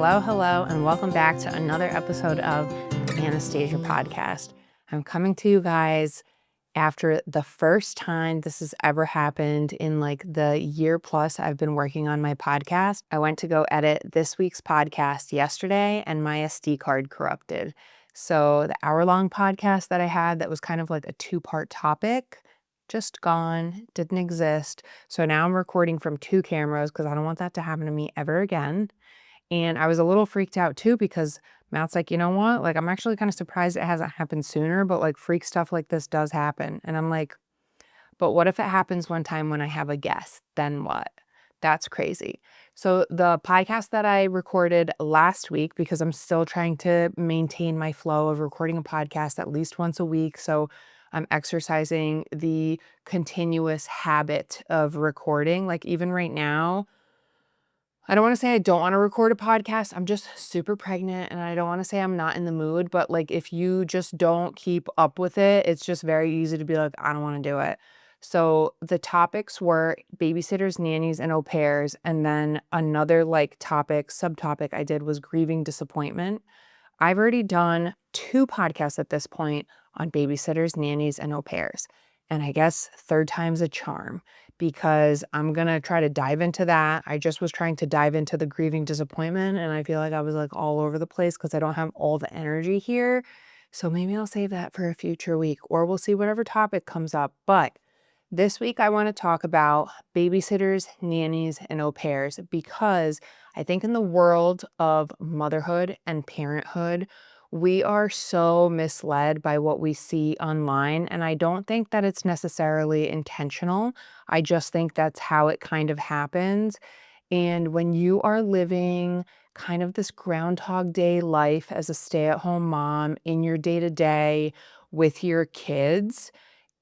Hello, and welcome back to another episode of the Anastasia podcast. I'm coming to you guys after the first time this has ever happened in like the year plus I've been working on my podcast. I went to go edit this week's podcast yesterday and my SD card corrupted. So the hour-long podcast that I had that was kind of like a two-part topic, just gone, didn't exist. So now I'm recording from two cameras because I don't want that to happen to me ever again. And I was a little freaked out too because Matt's like, you know what? Like, I'm actually kind of surprised it hasn't happened sooner, but like freak stuff like this does happen. And I'm like, but what if it happens one time when I have a guest? Then what? That's crazy. So the podcast that I recorded last week, because I'm still trying to maintain my flow of recording a podcast at least once a week. So I'm exercising the continuous habit of recording. Like even right now, I don't want to say I don't want to record a podcast. I'm just super pregnant and I don't want to say I'm not in the mood, but like if you just don't keep up with it, it's just very easy to be like, I don't want to do it. So the topics were babysitters, nannies, and au pairs. And then another like subtopic I did was grieving disappointment. I've already done two podcasts at this point on babysitters, nannies, and au pairs. And I guess third time's a charm because I'm going to try to dive into that. I just was trying to dive into the grieving disappointment and I feel like I was like all over the place because I don't have all the energy here. So maybe I'll save that for a future week or we'll see whatever topic comes up. But this week I want to talk about babysitters, nannies, and au pairs because I think in the world of motherhood and parenthood, we are so misled by what we see online. And I don't think that it's necessarily intentional. I just think that's how it kind of happens. And when you are living kind of this Groundhog Day life as a stay-at-home mom in your day-to-day with your kids,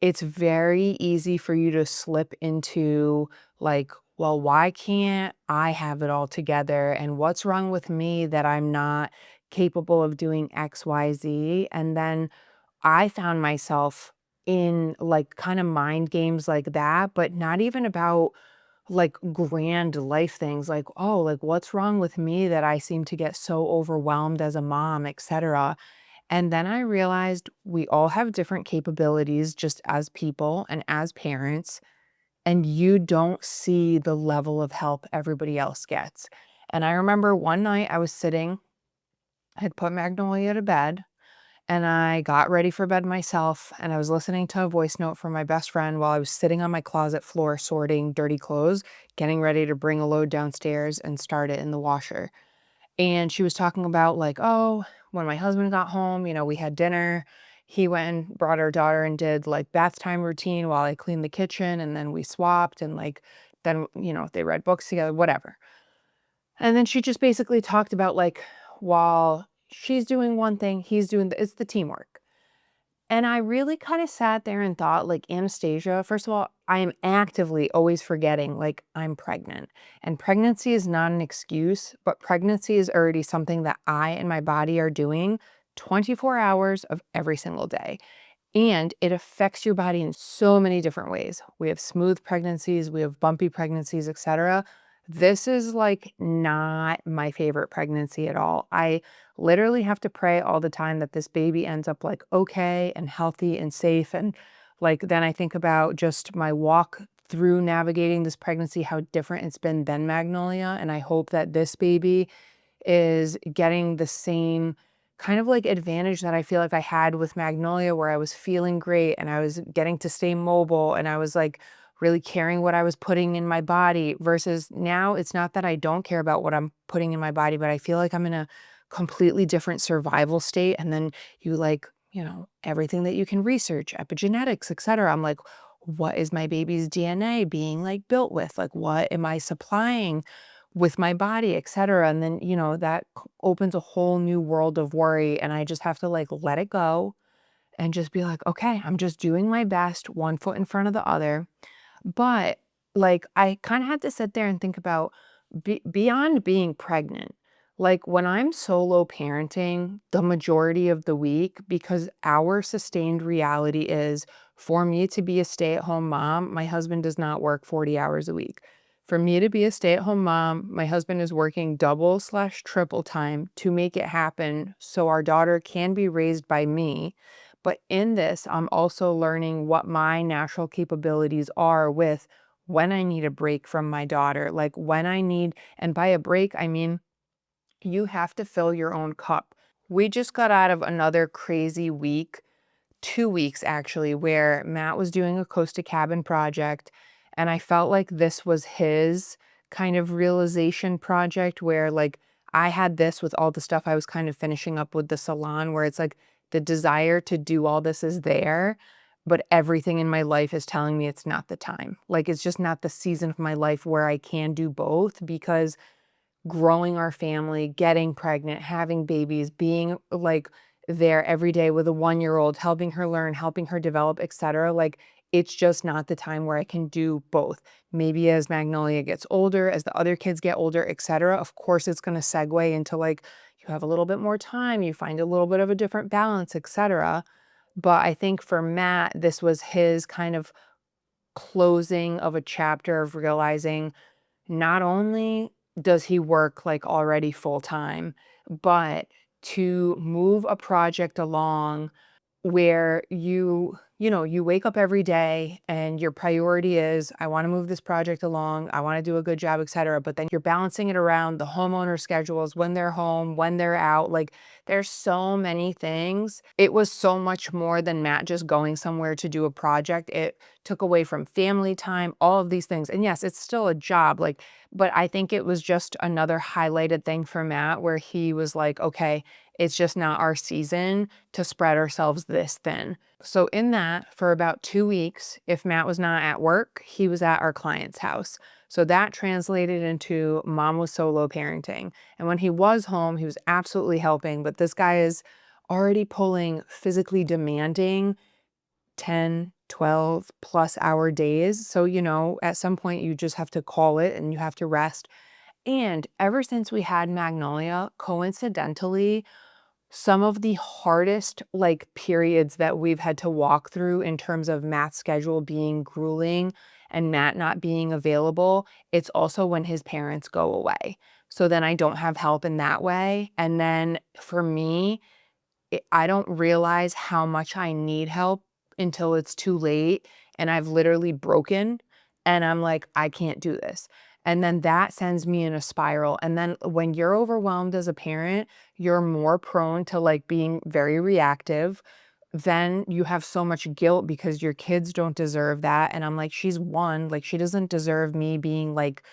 it's very easy for you to slip into like, well, why can't I have it all together? And what's wrong with me that I'm not capable of doing X, Y, Z? And then I found myself in like kind of mind games like that, but not even about like grand life things like, oh, like what's wrong with me that I seem to get so overwhelmed as a mom, etc. And then I realized we all have different capabilities just as people and as parents, and you don't see the level of help everybody else gets. And I remember one night I was sitting, I had put Magnolia to bed, and I got ready for bed myself, and I was listening to a voice note from my best friend while I was sitting on my closet floor sorting dirty clothes, getting ready to bring a load downstairs and start it in the washer. And she was talking about like, oh, when my husband got home, we had dinner. He went and brought our daughter and did like bath time routine while I cleaned the kitchen. And then we swapped and like, then, they read books together, whatever. And then she just basically talked about like, while she's doing one thing, he's doing, it's the teamwork. And I really kind of sat there and thought, like, Anastasia, first of all, I am actively always forgetting, like, I'm pregnant. And pregnancy is not an excuse, but pregnancy is already something that I and my body are doing 24 hours of every single day. And it affects your body in so many different ways. We have smooth pregnancies, we have bumpy pregnancies, etc. This is like not my favorite pregnancy at all. I literally have to pray all the time that this baby ends up like okay and healthy and safe. And like then I think about just my walk through navigating this pregnancy, how different it's been than Magnolia. And I hope that this baby is getting the same kind of like advantage that I feel like I had with Magnolia, where I was feeling great and I was getting to stay mobile and I was like really caring what I was putting in my body, versus now it's not that I don't care about what I'm putting in my body, but I feel like I'm in a completely different survival state. And then you like, everything that you can research, epigenetics, etc. I'm like, what is my baby's DNA being like built with? Like, what am I supplying with my body, etc. And then, that opens a whole new world of worry. And I just have to like let it go and just be like, okay, I'm just doing my best, one foot in front of the other. But like, I kind of had to sit there and think about beyond being pregnant. Like when I'm solo parenting the majority of the week, because our sustained reality is for me to be a stay-at-home mom, my husband does not work 40 hours a week. For me to be a stay-at-home mom, my husband is working double/triple time to make it happen so our daughter can be raised by me. But in this, I'm also learning what my natural capabilities are with when I need a break from my daughter, like when I need, and by a break, I mean you have to fill your own cup. We just got out of another crazy week, 2 weeks actually, where Matt was doing a Costa Cabin project, and I felt like this was his kind of realization project where, like, I had this with all the stuff I was kind of finishing up with the salon, where it's like the desire to do all this is there, but everything in my life is telling me it's not the time. Like, it's just not the season of my life where I can do both because growing our family, getting pregnant, having babies, being like there every day with a 1-year-old, helping her learn, helping her develop, etc. Like it's just not the time where I can do both. Maybe as Magnolia gets older, as the other kids get older, etc. Of course, it's going to segue into like you have a little bit more time, you find a little bit of a different balance, etc. But I think for Matt, this was his kind of closing of a chapter of realizing not only does he work like already full time, but to move a project along where you wake up every day and your priority is, I want to move this project along, I want to do a good job, etc. But then you're balancing it around the homeowner schedules, when they're home, when they're out. Like there's so many things. It was so much more than Matt just going somewhere to do a project. It took away from family time, all of these things. And yes, it's still a job, like, but I think it was just another highlighted thing for Matt where he was like, okay, it's just not our season to spread ourselves this thin. So in that, for about 2 weeks, if Matt was not at work, he was at our client's house. So that translated into mom was solo parenting. And when he was home, he was absolutely helping, but this guy is already pulling physically demanding 10, 12 plus hour days. So, at some point you just have to call it and you have to rest. And ever since we had Magnolia, coincidentally, some of the hardest like periods that we've had to walk through in terms of Matt's schedule being grueling and Matt not being available, it's also when his parents go away. So then I don't have help in that way. And then for me, I don't realize how much I need help until it's too late and I've literally broken and I'm like, I can't do this. And then that sends me in a spiral. And then when you're overwhelmed as a parent, you're more prone to like being very reactive. Then you have so much guilt because your kids don't deserve that. And I'm like, she's one, like she doesn't deserve me being like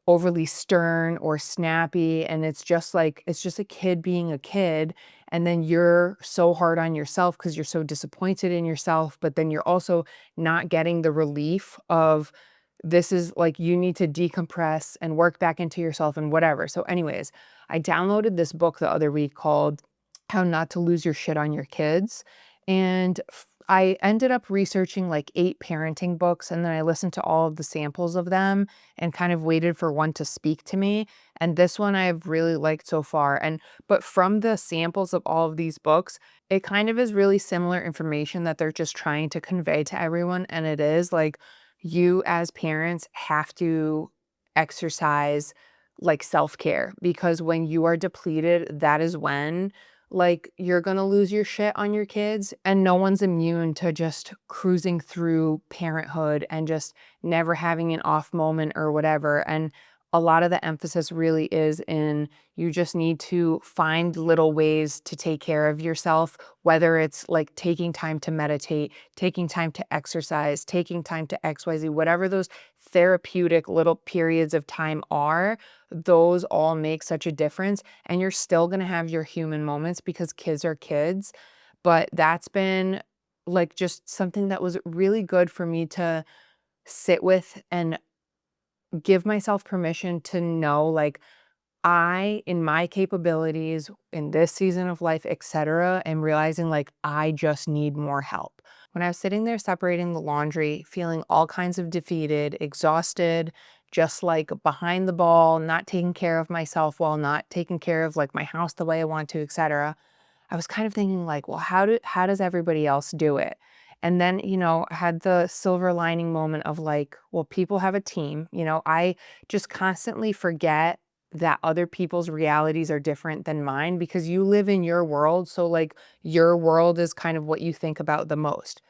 overly stern or snappy, and it's just like it's just a kid being a kid, and then you're so hard on yourself because you're so disappointed in yourself, but then you're also not getting the relief of this is like you need to decompress and work back into yourself and whatever. So anyways, I downloaded this book the other week called How Not to Lose Your Shit on Your Kids, and I ended up researching like 8 parenting books, and then I listened to all of the samples of them and kind of waited for one to speak to me. And this one I've really liked so far. But from the samples of all of these books, it kind of is really similar information that they're just trying to convey to everyone. And it is like you as parents have to exercise like self-care, because when you are depleted, that is when like you're gonna lose your shit on your kids, and no one's immune to just cruising through parenthood and just never having an off moment or whatever. And a lot of the emphasis really is in you just need to find little ways to take care of yourself, whether it's like taking time to meditate, taking time to exercise, taking time to XYZ, whatever those therapeutic little periods of time are, those all make such a difference. And you're still going to have your human moments because kids are kids. But that's been like just something that was really good for me to sit with and give myself permission to know, like, I, in my capabilities in this season of life, etc., am realizing like I just need more help. When I was sitting there separating the laundry, feeling all kinds of defeated, exhausted, just like behind the ball, not taking care of myself while not taking care of like my house the way I want to, etc., I was kind of thinking like, well, how does everybody else do it? And then, had the silver lining moment of like, well, people have a team. I just constantly forget that other people's realities are different than mine because you live in your world. So, like, your world is kind of what you think about the most.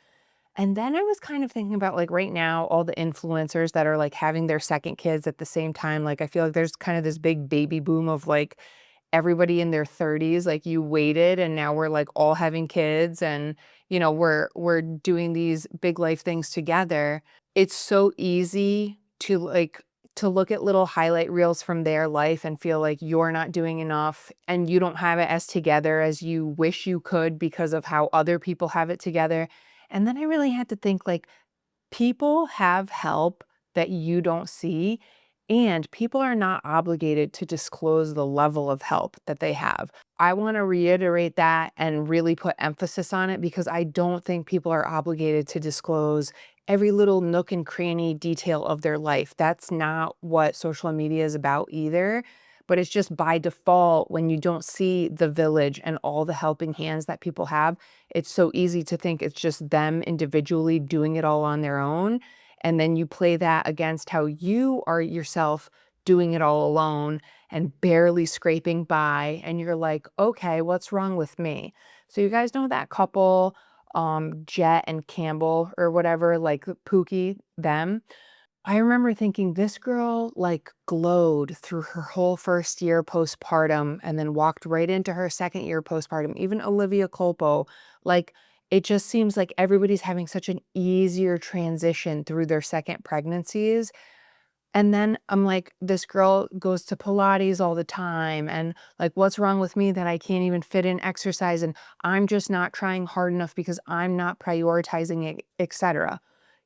And then I was kind of thinking about, like, right now, all the influencers that are like having their second kids at the same time. Like, I feel like there's kind of this big baby boom of like everybody in their 30s, like, you waited and now we're like all having kids, and we're doing these big life things together. It's so easy to look at little highlight reels from their life and feel like you're not doing enough and you don't have it as together as you wish you could because of how other people have it together. And then I really had to think, like, people have help that you don't see, and people are not obligated to disclose the level of help that they have. I want to reiterate that and really put emphasis on it because I don't think people are obligated to disclose every little nook and cranny detail of their life. That's not what social media is about either. But it's just by default, when you don't see the village and all the helping hands that people have, it's so easy to think it's just them individually doing it all on their own. And then you play that against how you are yourself doing it all alone and barely scraping by. And you're like, okay, what's wrong with me? So you guys know that couple, Jet and Campbell or whatever, like Pookie, them. I remember thinking this girl like glowed through her whole first year postpartum and then walked right into her second year postpartum. Even Olivia Culpo, like, it just seems like everybody's having such an easier transition through their second pregnancies. And then I'm like, this girl goes to Pilates all the time. And like, what's wrong with me that I can't even fit in exercise? And I'm just not trying hard enough because I'm not prioritizing it, etc.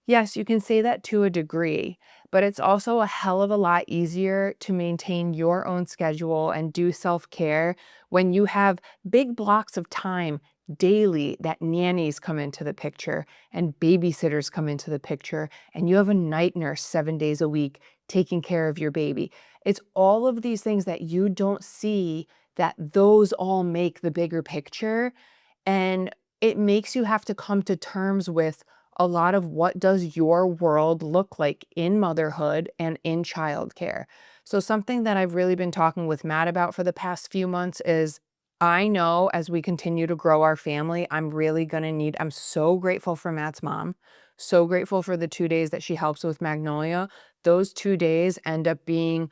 Yes, you can say that to a degree, but it's also a hell of a lot easier to maintain your own schedule and do self-care when you have big blocks of time daily that nannies come into the picture and babysitters come into the picture, and you have a night nurse 7 days a week taking care of your baby. It's all of these things that you don't see, that those all make the bigger picture. And it makes you have to come to terms with a lot of what does your world look like in motherhood and in childcare. So something that I've really been talking with Matt about for the past few months is, I know as we continue to grow our family, I'm so grateful for Matt's mom. So grateful for the 2 days that she helps with Magnolia. Those 2 days end up being,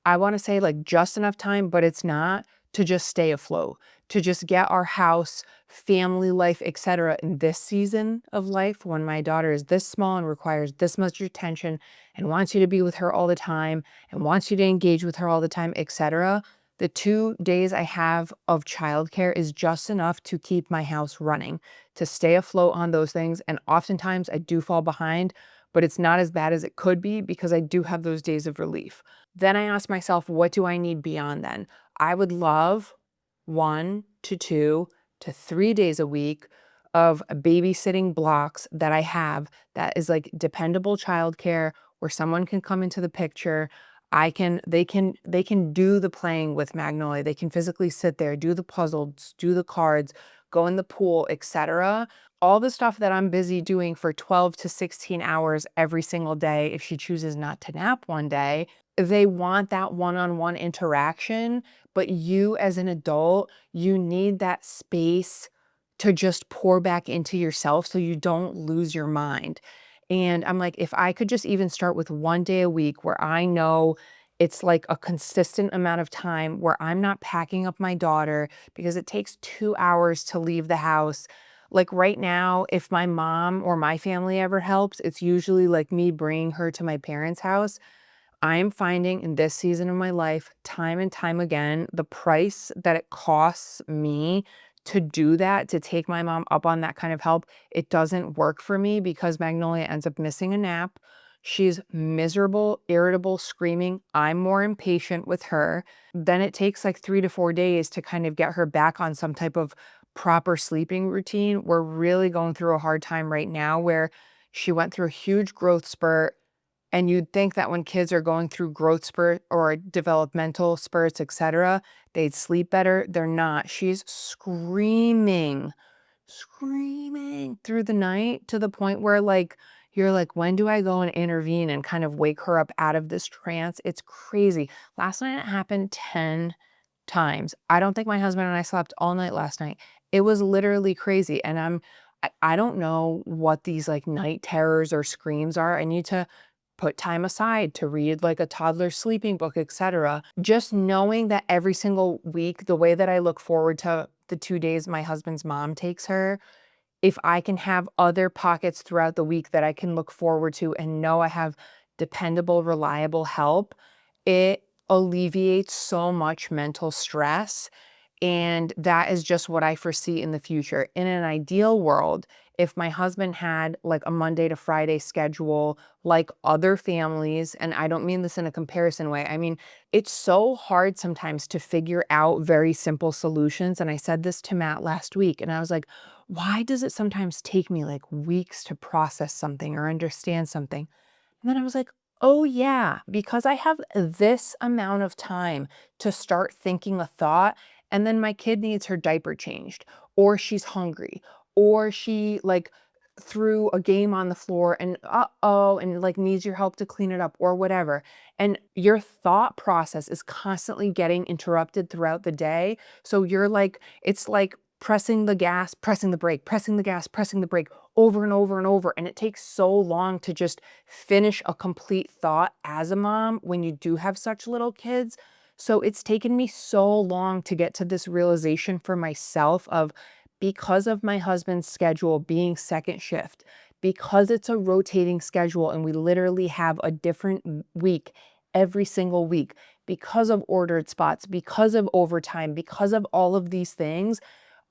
I wanna say, like, just enough time, but it's not, to just stay afloat, to just get our house, family life, etcetera, in this season of life when my daughter is this small and requires this much attention and wants you to be with her all the time and wants you to engage with her all the time, etcetera. The 2 days I have of childcare is just enough to keep my house running, to stay afloat on those things, and oftentimes I do fall behind, but it's not as bad as it could be because I do have those days of relief. Then I ask myself, what do I need beyond then? I would love 1 to 2 to 3 days a week of babysitting blocks that I have that is like dependable childcare where someone can come into the picture. They can do the playing with Magnolia. They can physically sit there, do the puzzles, do the cards, go in the pool, etc. All the stuff that I'm busy doing for 12 to 16 hours every single day if she chooses not to nap one day. They want that one-on-one interaction, but you as an adult, you need that space to just pour back into yourself so you don't lose your mind. And I'm like, if I could just even start with 1 day a week where I know it's like a consistent amount of time where I'm not packing up my daughter because it takes 2 hours to leave the house. Like right now, if my mom or my family ever helps, it's usually like me bringing her to my parents' house. I'm finding in this season of my life, time and time again, the price that it costs me to do that, to take my mom up on that kind of help, it doesn't work for me because Magnolia ends up missing a nap. She's miserable, irritable, screaming. I'm more impatient with her. Then it takes like 3 to 4 days to kind of get her back on some type of proper sleeping routine. We're really going through a hard time right now where she went through a huge growth spurt, and you'd think that when kids are going through growth spurt or developmental spurts, etc., they'd sleep better. They're not. She's screaming, screaming through the night to the point where like you're like, when do I go and intervene and kind of wake her up out of this trance? It's crazy. Last night it happened 10 times. I don't think my husband and I slept all night last night. It was literally crazy. And I don't know what these like night terrors or screams are. I need to put time aside to read like a toddler's sleeping book, etc. Just knowing that every single week, the way that I look forward to the 2 days my husband's mom takes her, if I can have other pockets throughout the week that I can look forward to and know I have dependable, reliable help, it alleviates so much mental stress. And that is just what I foresee in the future. In an ideal world, if my husband had like a Monday to Friday schedule, like other families, and I don't mean this in a comparison way, I mean, it's so hard sometimes to figure out very simple solutions. And I said this to Matt last week, and I was like, why does it sometimes take me like weeks to process something or understand something? And then I was like, oh, yeah, because I have this amount of time to start thinking a thought. And then my kid needs her diaper changed, or she's hungry, or she like threw a game on the floor and and like needs your help to clean it up or whatever. And your thought process is constantly getting interrupted throughout the day. So you're like, it's like pressing the gas, pressing the brake, pressing the gas, pressing the brake over and over and over. And it takes so long to just finish a complete thought as a mom when you do have such little kids. So it's taken me so long to get to this realization for myself of, because of my husband's schedule being second shift, because it's a rotating schedule and we literally have a different week every single week, because of ordered spots, because of overtime, because of all of these things,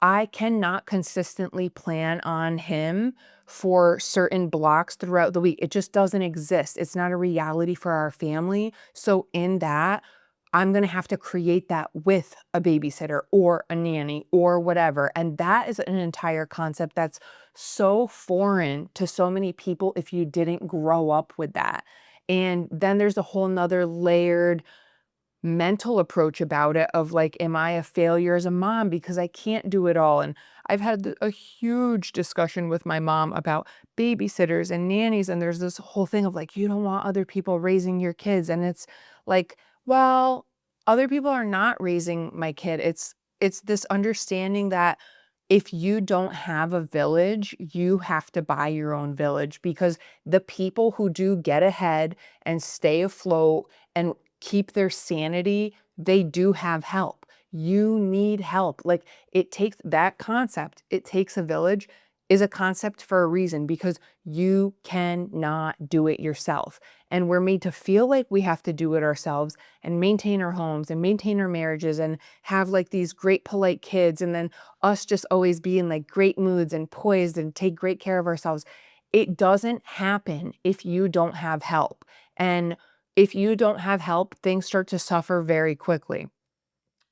I cannot consistently plan on him for certain blocks throughout the week. It just doesn't exist. It's not a reality for our family. So in that, I'm going to have to create that with a babysitter or a nanny or whatever. And that is an entire concept that's so foreign to so many people if you didn't grow up with that. And then there's a whole nother layered mental approach about it of like, am I a failure as a mom because I can't do it all? And I've had a huge discussion with my mom about babysitters and nannies. And there's this whole thing of like, you don't want other people raising your kids. And it's like, well, other people are not raising my kid. It's this understanding that if you don't have a village, you have to buy your own village, because the people who do get ahead and stay afloat and keep their sanity, they do have help. You need help. Like, it takes that concept, it takes a village, is a concept for a reason, because you cannot do it yourself. And we're made to feel like we have to do it ourselves and maintain our homes and maintain our marriages and have like these great polite kids, and then us just always be in like great moods and poised and take great care of ourselves. It doesn't happen if you don't have help. And if you don't have help, things start to suffer very quickly.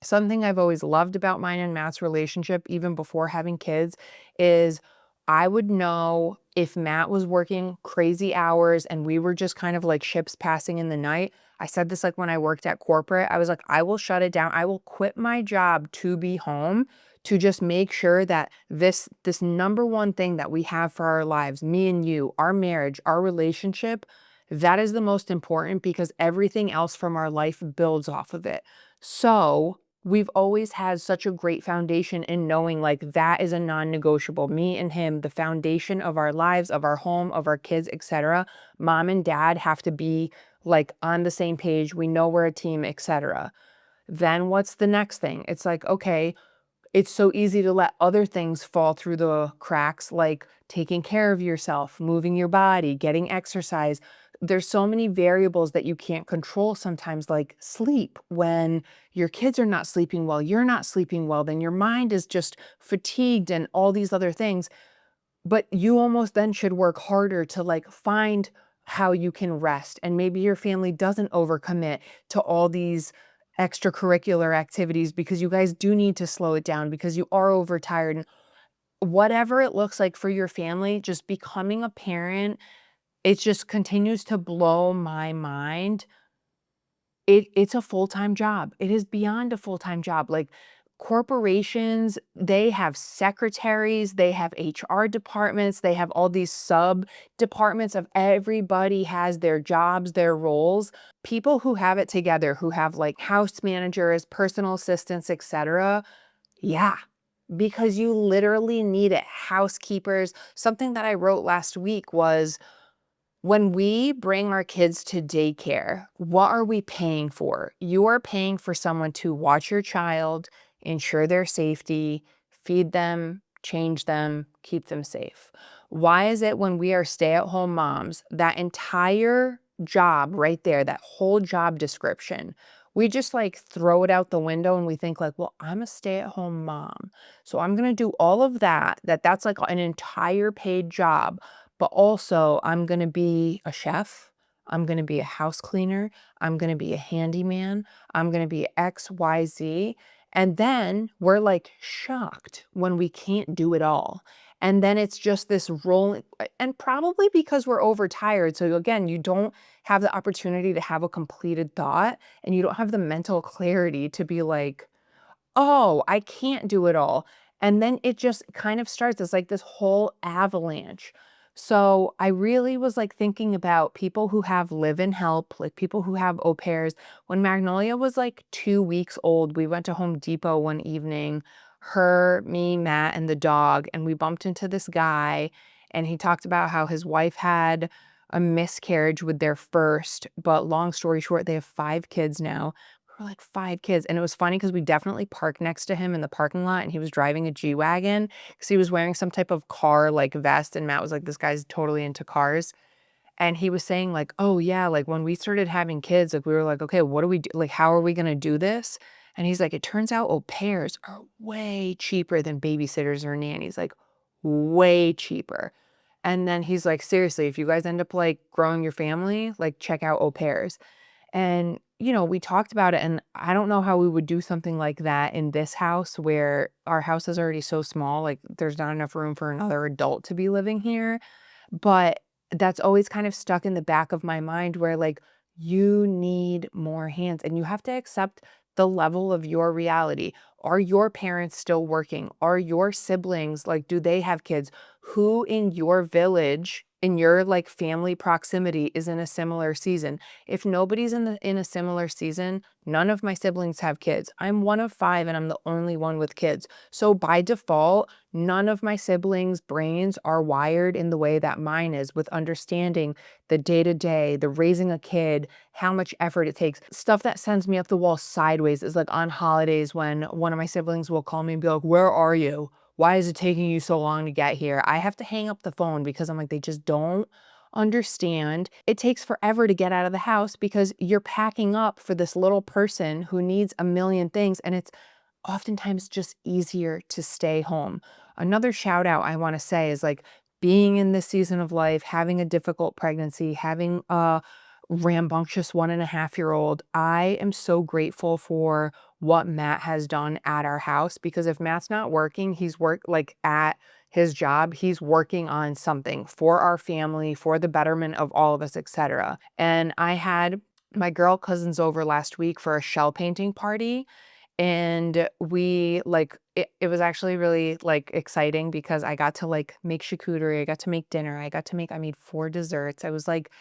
Something I've always loved about mine and Matt's relationship, even before having kids, is I would know if Matt was working crazy hours and we were just kind of like ships passing in the night. I said this like when I worked at corporate, I was like, I will shut it down. I will quit my job to be home to just make sure that this number one thing that we have for our lives, me and you, our marriage, our relationship, that is the most important, because everything else from our life builds off of it. So we've always had such a great foundation in knowing like that is a non-negotiable. Me and him, the foundation of our lives, of our home, of our kids, etc. Mom and dad have to be like on the same page. We know we're a team, etc. Then what's the next thing? It's like, okay, it's so easy to let other things fall through the cracks, like taking care of yourself, moving your body, getting exercise. There's so many variables that you can't control sometimes, like sleep. When your kids are not sleeping well, you're not sleeping well, then your mind is just fatigued and all these other things. But you almost then should work harder to like find how you can rest. And maybe your family doesn't overcommit to all these extracurricular activities, because you guys do need to slow it down because you are overtired. And whatever it looks like for your family, just becoming a parent, it just continues to blow my mind. It's a full-time job. It is beyond a full-time job. Like, Corporations, they have secretaries, they have HR departments, they have all these sub departments of everybody has their jobs, their roles. People who have it together, who have like house managers, personal assistants, etc. Yeah, because you literally need it. Housekeepers. Something that I wrote last week was, when we bring our kids to daycare, what are we paying for? You are paying for someone to watch your child, ensure their safety, feed them, change them, keep them safe. Why is it when we are stay-at-home moms, that entire job right there, that whole job description, we just like throw it out the window and we think like, well, I'm a stay-at-home mom, so I'm gonna do all of that, that's like an entire paid job. But also, I'm gonna be a chef, I'm gonna be a house cleaner, I'm gonna be a handyman, I'm gonna be XYZ. And then we're like shocked when we can't do it all. And then it's just this rolling, and probably because we're overtired. So again, you don't have the opportunity to have a completed thought, and you don't have the mental clarity to be like, oh, I can't do it all. And then it just kind of starts as like this whole avalanche. So I really was like thinking about people who have live-in help, like people who have au pairs. When Magnolia was like 2 weeks old, we went to Home Depot one evening, her, me, Matt, and the dog, and we bumped into this guy, and he talked about how his wife had a miscarriage with their first, but long story short, they have 5 kids now. We're like, 5 kids, and it was funny because we definitely parked next to him in the parking lot, and he was driving a G-Wagon because he was wearing some type of car, like, vest, and Matt was like, "This guy's totally into cars." And he was saying like, "Oh, yeah, like, when we started having kids, like, we were like, okay, what do we do? Like, how are we gonna do this?" And he's like, "It turns out au pairs are way cheaper than babysitters or nannies, like, way cheaper." And then he's like, "Seriously, if you guys end up, like, growing your family, like, check out au pairs." And, we talked about it, and I don't know how we would do something like that in this house where our house is already so small, like, there's not enough room for another adult to be living here. But that's always kind of stuck in the back of my mind where, like, you need more hands, and you have to accept the level of your reality. Are your parents still working? Are your siblings, like, do they have kids? Who in your village, in your like family proximity, is in a similar season? If nobody's in a similar season, none of my siblings have kids. I'm one of 5 and I'm the only one with kids. So by default, none of my siblings' brains are wired in the way that mine is, with understanding the day-to-day, the raising a kid, how much effort it takes. Stuff that sends me up the wall sideways is like on holidays when one of my siblings will call me and be like, "Where are you? Why is it taking you so long to get here?" I have to hang up the phone because I'm like, they just don't understand. It takes forever to get out of the house because you're packing up for this little person who needs a million things, and it's oftentimes just easier to stay home. Another shout out I want to say is like being in this season of life, having a difficult pregnancy, having a rambunctious 1.5-year-old. I am so grateful for what Matt has done at our house, because if Matt's not working, he's like at his job, he's working on something for our family, for the betterment of all of us, etc. And I had my girl cousins over last week for a shell painting party, and we like it was actually really like exciting because I got to like make charcuterie, I got to make dinner, I made 4 desserts. I was like,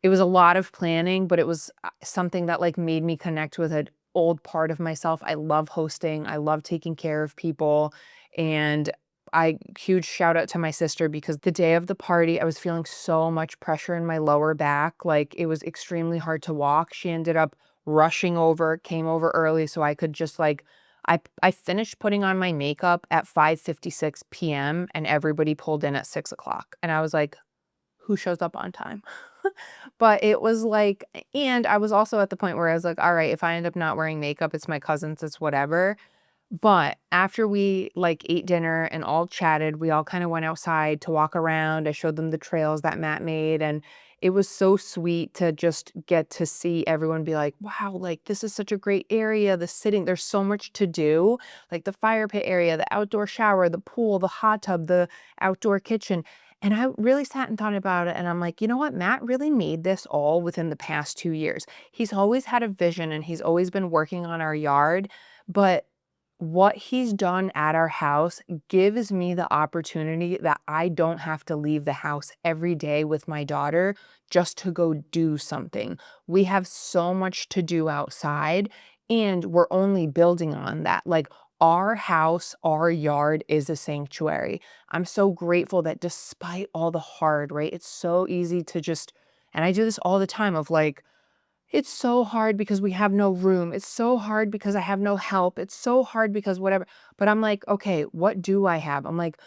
it was a lot of planning, but it was something that like made me connect with an old part of myself. I love hosting, I love taking care of people, and I huge shout out to my sister because the day of the party, I was feeling so much pressure in my lower back, like it was extremely hard to walk. She ended up rushing over, came over early so I could just like I finished putting on my makeup at 5:56 p.m. and everybody pulled in at 6 o'clock. And I was like, who shows up on time? But it was like, and I was also at the point where I was like, all right, if I end up not wearing makeup, it's my cousins, it's whatever. But after we like ate dinner and all chatted, we all kind of went outside to walk around. I showed them the trails that Matt made, and it was so sweet to just get to see everyone be like, wow, like this is such a great area. The sitting, there's so much to do, like the fire pit area, the outdoor shower, the pool, the hot tub, the outdoor kitchen. And I really sat and thought about it. And I'm like, you know what? Matt really made this all within the past 2 years. He's always had a vision and he's always been working on our yard. But what he's done at our house gives me the opportunity that I don't have to leave the house every day with my daughter just to go do something. We have so much to do outside, and we're only building on that. Like, our house, our yard is a sanctuary. I'm so grateful that despite all the hard, right? It's so easy to just, and I do this all the time of like, it's so hard because we have no room. It's so hard because I have no help. It's so hard because whatever. But I'm like, okay, what do I have? I'm like,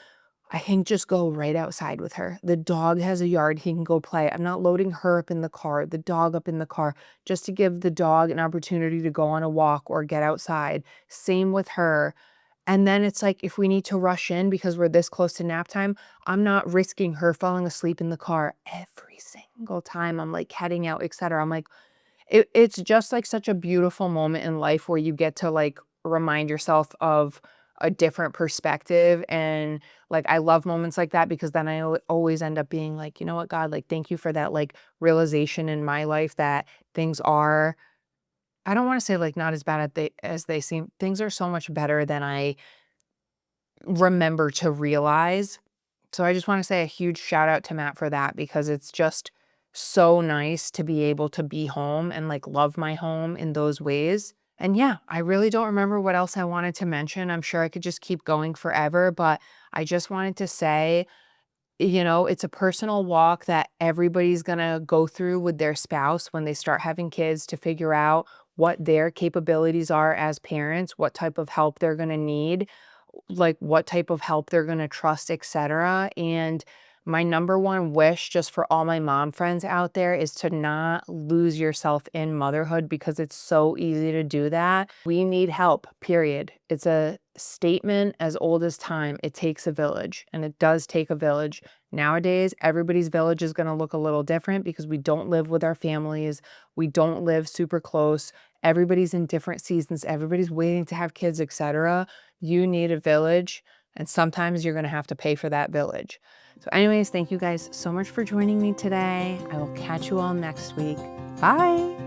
I can just go right outside with her. The dog has a yard. He can go play. I'm not loading her up in the car, the dog up in the car, just to give the dog an opportunity to go on a walk or get outside. Same with her. And then it's like, if we need to rush in because we're this close to nap time, I'm not risking her falling asleep in the car every single time I'm like heading out, etc. I'm like, it's just, like, such a beautiful moment in life where you get to, like, remind yourself of a different perspective, and, like, I love moments like that because then I always end up being like, "You know what, God, like, thank you for that, like, realization in my life that things are." I don't wanna say, like, not as bad as they seem. Things are so much better than I remember to realize. So I just wanna say a huge shout out to Matt for that because it's just so nice to be able to be home and, like, love my home in those ways. And yeah, I really don't remember what else I wanted to mention. I'm sure I could just keep going forever, but I just wanted to say, it's a personal walk that everybody's gonna go through with their spouse when they start having kids to figure out what their capabilities are as parents, what type of help they're gonna need, like what type of help they're gonna trust, etc. And my number one wish just for all my mom friends out there is to not lose yourself in motherhood because it's so easy to do that. We need help, period. It's a statement as old as time. It takes a village, and it does take a village. Nowadays, everybody's village is going to look a little different because we don't live with our families. We don't live super close. Everybody's in different seasons. Everybody's waiting to have kids, etc. You need a village, and sometimes you're gonna have to pay for that village. So anyways, thank you guys so much for joining me today. I will catch you all next week. Bye.